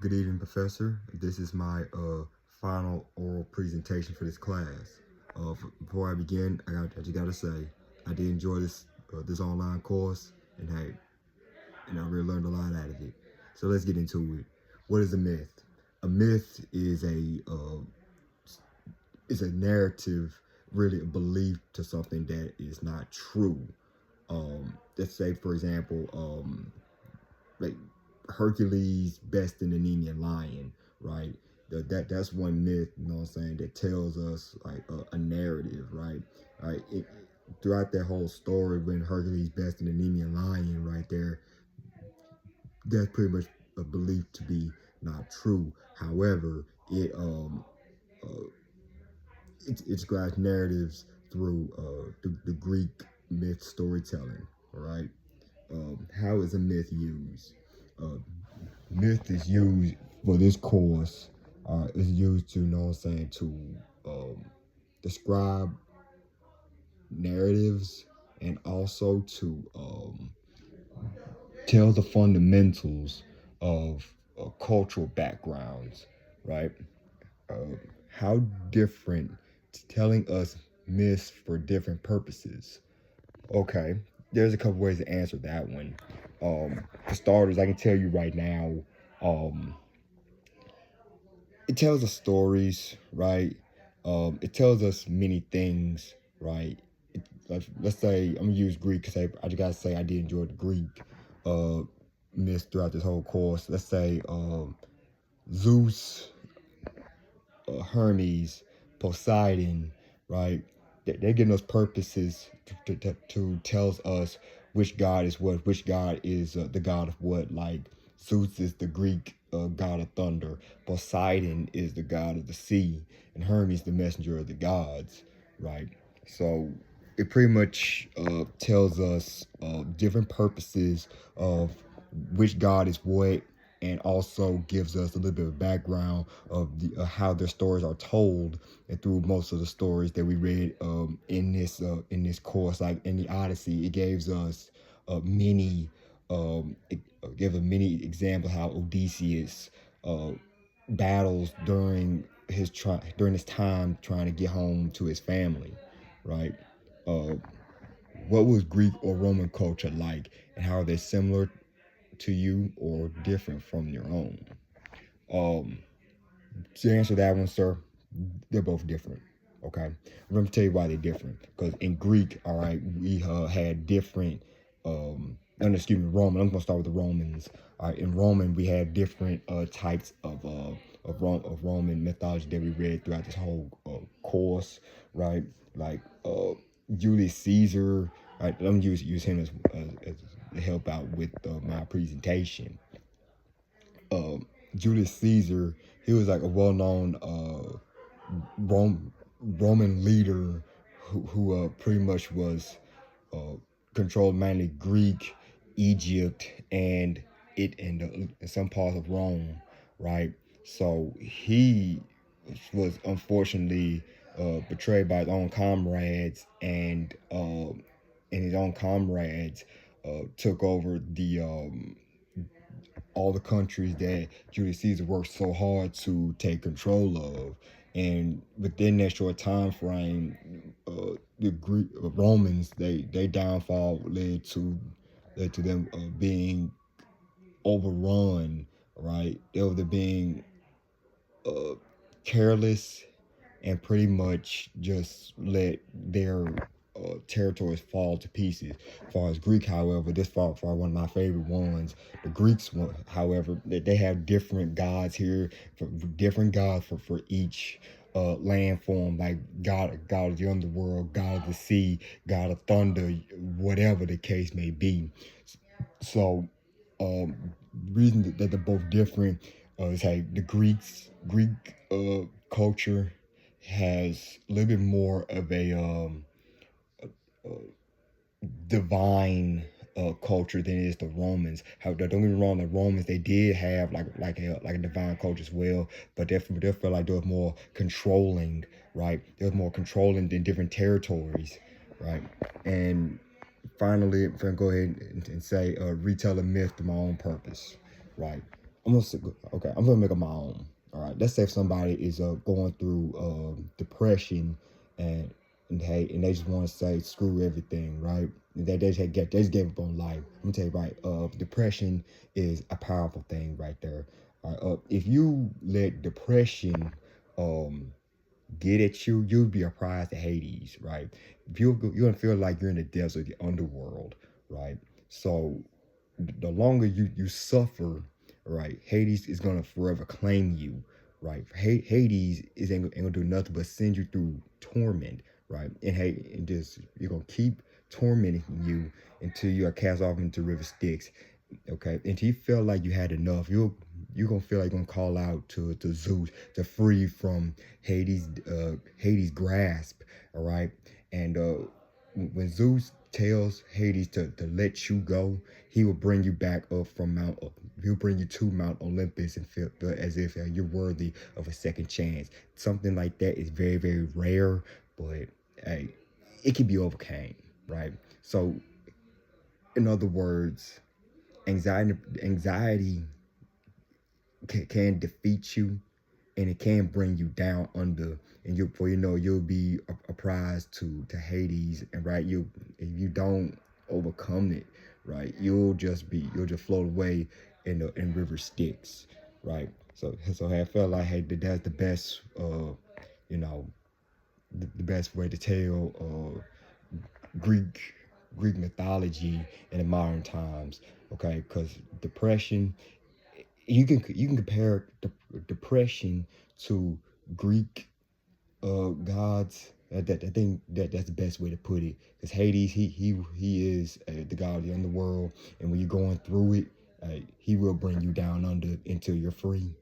Good evening, Professor. This is my final oral presentation for this class. Before I begin, I just gotta say I did enjoy this online course, and I really learned a lot out of it. So let's get into it. What is a myth? A myth is a narrative, really a belief to something that is not true. Let's say, for example, like Hercules besting the Nemean lion, right? That's one myth, you know what I'm saying, that tells us like a narrative, right? Right. Throughout that whole story, when Hercules besting the Nemean lion, right there, that's pretty much a belief to be not true. However, it describes narratives through the Greek myth storytelling. All right. How is a myth used? Uh, Myth is used for this course. Is used to, you know what I'm saying, to describe narratives and also to tell the fundamentals of cultural backgrounds, right? Uh, how different, telling us myths for different purposes. Okay, there's a couple ways to answer that one. For starters, I can tell you right now, um, it tells us stories, right? It tells us many things, right? Let's say I'm gonna use Greek because I just gotta say I did enjoy the Greek uh, myths throughout this whole course. Let's say Zeus, Hermes, Poseidon, right? They're giving us purposes to tell us which god is what, which god is the god of what. Like Zeus is the Greek god of thunder, Poseidon is the god of the sea, and Hermes the messenger of the gods, right? So it pretty much tells us different purposes of which god is what, and also gives us a little bit of background of how their stories are told. And through most of the stories that we read in this course, like in the Odyssey, it gives us it gives a many examples how Odysseus battles during his time trying to get home to his family, right? Uh, what was Greek or Roman culture like, and how are they similar to you or different from your own? Um, to answer that one, sir, they're both different. Okay, I'm gonna tell you why they're different. Because in Greek, all right, we had different. No, excuse me, Roman. I'm gonna start with the Romans. All right, in Roman, we had different types of Roman mythology that we read throughout this whole course, right? Like Julius Caesar. Right, I'm gonna use him as to help out with my presentation. Julius Caesar, he was like a well-known Roman leader who pretty much was uh, controlled mainly Greek, Egypt, and some parts of Rome, right? So he was unfortunately betrayed by his own comrades, and his own comrades took over the all the countries that Julius Caesar worked so hard to take control of. And within that short time frame, the Greek Romans, they downfall led to them being overrun, right? They were being uh, careless and pretty much just let their territories fall to pieces. As far as Greek, however, this far one of my favorite ones. The Greeks, however, they have different gods here, different gods for each land form, like God of the underworld, God of the sea, God of thunder, whatever the case may be. So, reason that they're both different is like the Greek culture has a little bit more of a divine culture than it is the Romans. However, don't get me wrong, the Romans, they did have like a divine culture as well, but they felt like they was more controlling, right? They was more controlling than different territories, right? And finally, if I go ahead and say retell a myth to my own purpose, right? okay, I'm gonna make it my own. All right, let's say if somebody is going through depression and and they just want to say screw everything, right? They just gave up on life. Let me tell you, right? Depression is a powerful thing right there. All right, if you let depression um get at you, you'll be a prize to Hades, right? You're gonna feel like you're in the depths of the underworld, right? So the longer you suffer, right, Hades is gonna forever claim you, right? Hades is ain't gonna do nothing but send you through torment, right? And just you're gonna keep tormenting you until you are cast off into river Styx, okay? Until you feel like you had enough, you're gonna feel like you're gonna call out to Zeus to free you from Hades grasp, all right? And when Zeus tells Hades to let you go, he will bring you back up from he'll bring you to Mount Olympus and feel as if you're worthy of a second chance. Something like that is very, very rare, but hey, it can be overcame, right? So, in other words, anxiety can defeat you, and it can bring you down under, and you before you know you'll be a prize to Hades, and right, you if you don't overcome it, right, you'll just float away in river Styx, right? So I felt like, hey, that's the best you know the best way to tell Greek mythology in the modern times, okay? Because depression, you can compare depression to Greek gods. I think that's the best way to put it. Because Hades, he is the god of the underworld, and when you're going through it, he will bring you down under until you're free.